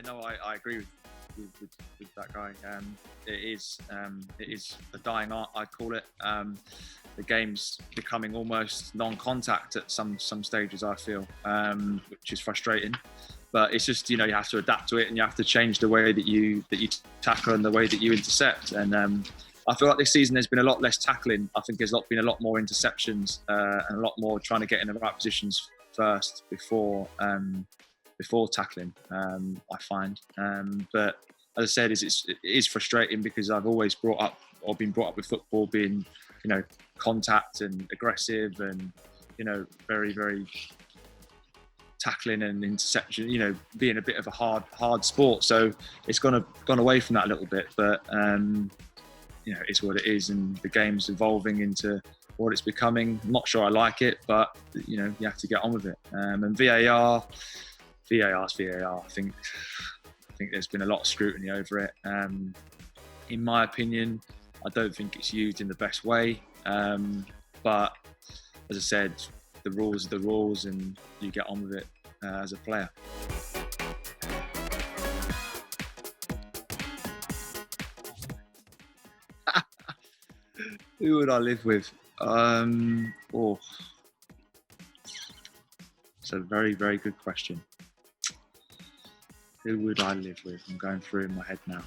no, I agree with that guy. It is a dying art, I call it. The game's becoming almost non-contact at some stages, I feel, which is frustrating. But it's just, you have to adapt to it, and you have to change the way that you tackle and the way that you intercept. And I feel like this season there's been a lot less tackling. I think there's been a lot more interceptions and a lot more trying to get in the right positions first before tackling. I find, but as I said, it is frustrating because I've always been brought up with football being, contact and aggressive and, very, very tackling and interception, being a bit of a hard sport. So it's gone away from that a little bit, but it's what it is, and the game's evolving into what it's becoming. I'm not sure I like it, but you have to get on with it. And VAR's VAR. I think there's been a lot of scrutiny over it. In my opinion, I don't think it's used in the best way. But as I said, the rules are the rules, and you get on with it as a player. Who would I live with? It's a very, very good question. Who would I live with? I'm going through in my head now.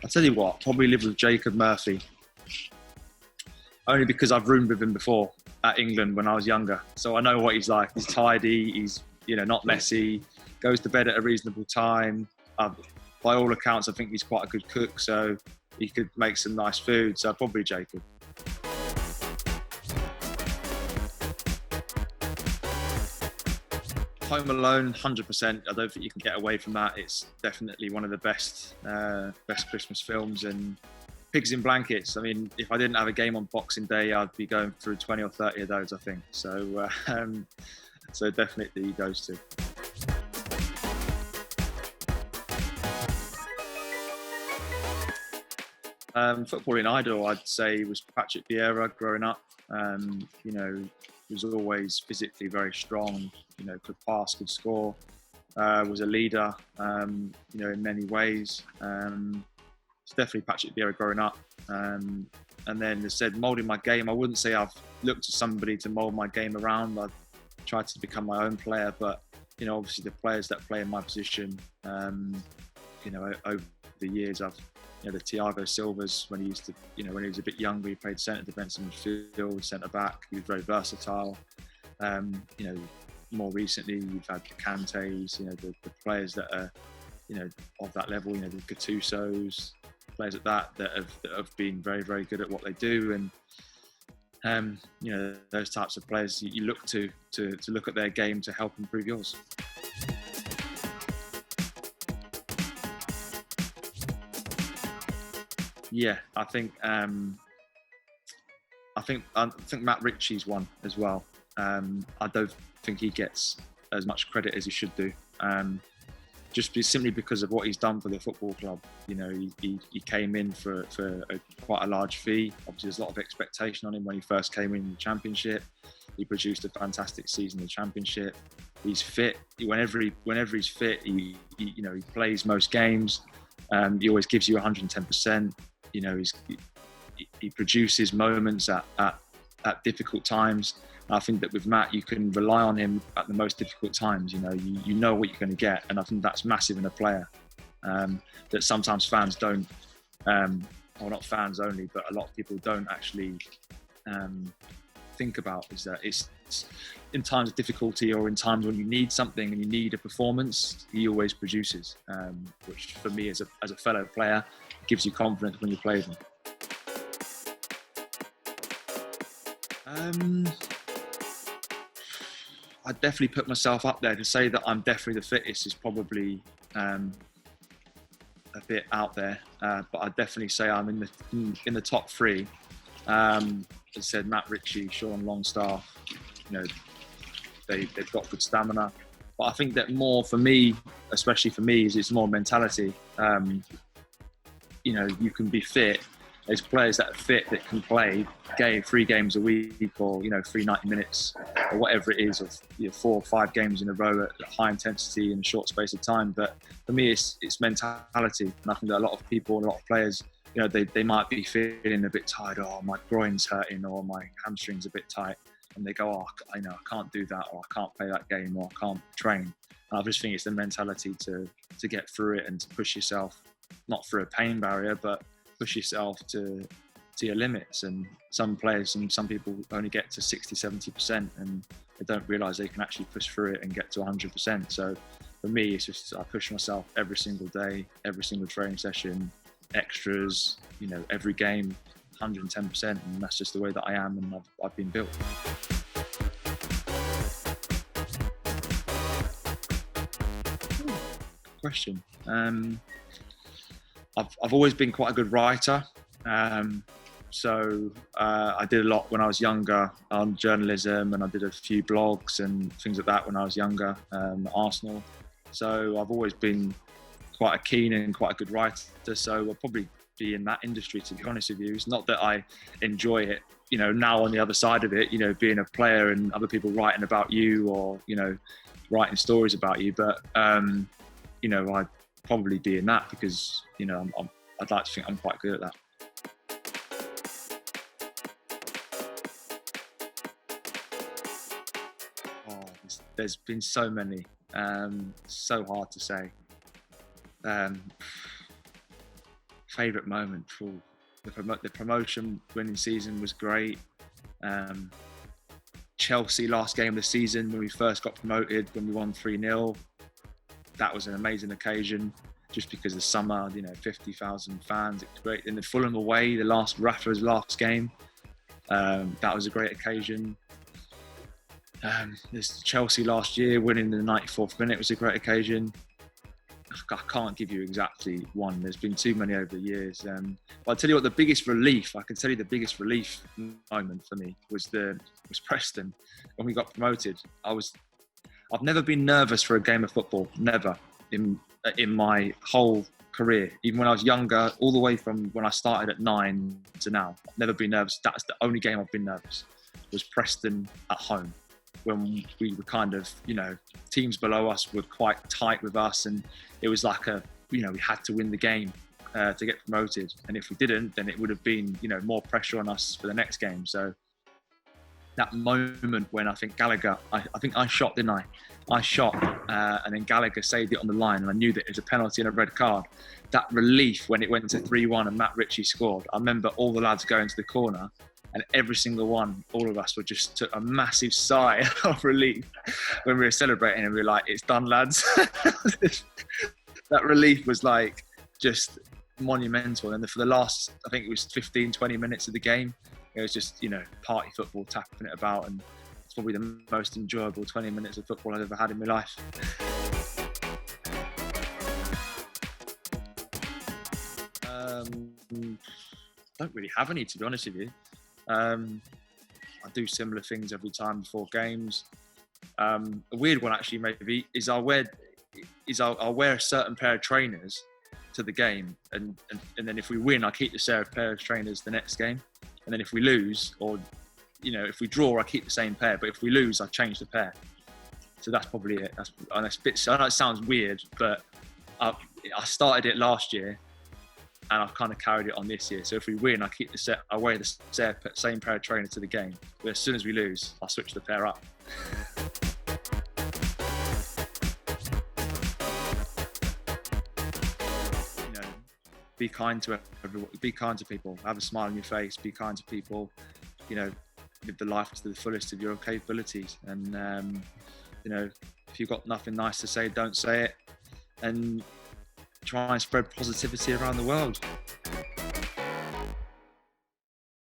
I'll tell you what, probably live with Jacob Murphy. Only because I've roomed with him before at England when I was younger. So I know what he's like. He's tidy, he's not messy, goes to bed at a reasonable time. By all accounts, I think he's quite a good cook, so he could make some nice food. So probably Jacob. Home Alone, 100%. I don't think you can get away from that. It's definitely one of the best Christmas films. And Pigs in Blankets. I mean, if I didn't have a game on Boxing Day, I'd be going through 20 or 30 of those, I think. So, so definitely those two. Footballing idol, I'd say, was Patrick Vieira growing up. Was always physically very strong, could pass, could score, was a leader, in many ways. It's definitely Patrick Vieira growing up. And then, as I said, moulding my game, I wouldn't say I've looked to somebody to mould my game around. I've tried to become my own player, but, obviously the players that play in my position, over the years, I've, the Thiago Silvas, when he used to, when he was a bit younger, he played centre defence and midfield, centre back. He was very versatile. More recently, you've had the Kantés, the players that are, of that level, the Gattusos, players like that have been very, very good at what they do. And, those types of players you look to look at their game to help improve yours. Yeah, I think Matt Ritchie's one as well. I don't think he gets as much credit as he should do. Simply because of what he's done for the football club. He came in for quite a large fee. Obviously, there's a lot of expectation on him when he first came in the Championship. He produced a fantastic season in the Championship. He's fit. Whenever he's fit, he plays most games. He always gives you 110%. He produces moments at difficult times. And I think that with Matt, you can rely on him at the most difficult times. You know what you're going to get, and I think that's massive in a player. That sometimes fans don't, or not fans only, but a lot of people don't actually think about. Is that it's in times of difficulty or in times when you need something and you need a performance, he always produces. Which for me, as a fellow player, gives you confidence when you play them. I'd definitely put myself up there. To say that I'm definitely the fittest is probably a bit out there, but I'd definitely say I'm in the top three. As I said, Matt Ritchie, Sean Longstaff, they've got good stamina. But I think that more for me, especially for me, is it's more mentality. You can be fit there's players that are fit that can play 3 games a week, or 3 90 minutes, or whatever it is, of 4 or 5 games in a row at high intensity in a short space of time. But for me, it's mentality, and I think that a lot of people, a lot of players, they might be feeling a bit tired. Oh, my groin's hurting, or my hamstring's a bit tight, and they go, oh, I can't do that, or I can't play that game, or I can't train. And I just think it's the mentality to get through it and to push yourself, not through a pain barrier, but push yourself to your limits. And some players and some people only get to 60-70%, and they don't realise they can actually push through it and get to 100%. So for me, it's just I push myself every single day, every single training session, extras, every game, 110%, and that's just the way that I am, and I've been built. Question. I've always been quite a good writer, so I did a lot when I was younger on journalism, and I did a few blogs and things like that when I was younger at Arsenal. So I've always been quite a keen and quite a good writer, so I'll probably be in that industry, to be honest with you. It's not that I enjoy it, now on the other side of it, being a player and other people writing about you, or writing stories about you, but I'd probably be in that because I'd like to think I'm quite good at that. Oh, there's been so many, so hard to say. Favourite moment, the promotion winning season was great. Chelsea last game of the season when we first got promoted, when we won 3-0. That was an amazing occasion, just because the summer, 50,000 fans. It was great. In the Fulham away, Rafa's last game, that was a great occasion. This Chelsea last year, winning in the 94th minute, was a great occasion. I can't give you exactly one. There's been too many over the years. But I'll tell you what, the biggest relief moment for me was Preston when we got promoted. I've never been nervous for a game of football, never, in my whole career. Even when I was younger, all the way from when I started at 9 to now, I've never been nervous. That's the only game I've been nervous, was Preston at home, when we were kind of, teams below us were quite tight with us, and it was like we had to win the game to get promoted. And if we didn't, then it would have been, more pressure on us for the next game. So that moment when I think Gallagher, I think I shot, didn't I? I shot, and then Gallagher saved it on the line, and I knew that it was a penalty and a red card. That relief when it went to 3-1 and Matt Ritchie scored. I remember all the lads going to the corner, and every single one, all of us, just took a massive sigh of relief when we were celebrating, and we were like, it's done, lads. That relief was like just monumental. And for the last, I think it was 15, 20 minutes of the game, it was just, party football, tapping it about, and it's probably the most enjoyable 20 minutes of football I've ever had in my life. Don't really have any, to be honest with you. I do similar things every time before games. A weird one actually maybe is I'll wear a certain pair of trainers to the game, and then if we win, I keep the pair of trainers the next game, and then if we lose, or if we draw, I keep the same pair, but if we lose, I change the pair. So that's probably it. I know it sounds weird, but I started it last year, and I've kind of carried it on this year. So if we win, I wear the same pair of trainers to the game, but as soon as we lose, I switch the pair up. Be kind to everyone. Be kind to people. Have a smile on your face. Be kind to people. Live the life to the fullest of your capabilities. And if you've got nothing nice to say, don't say it. And try and spread positivity around the world.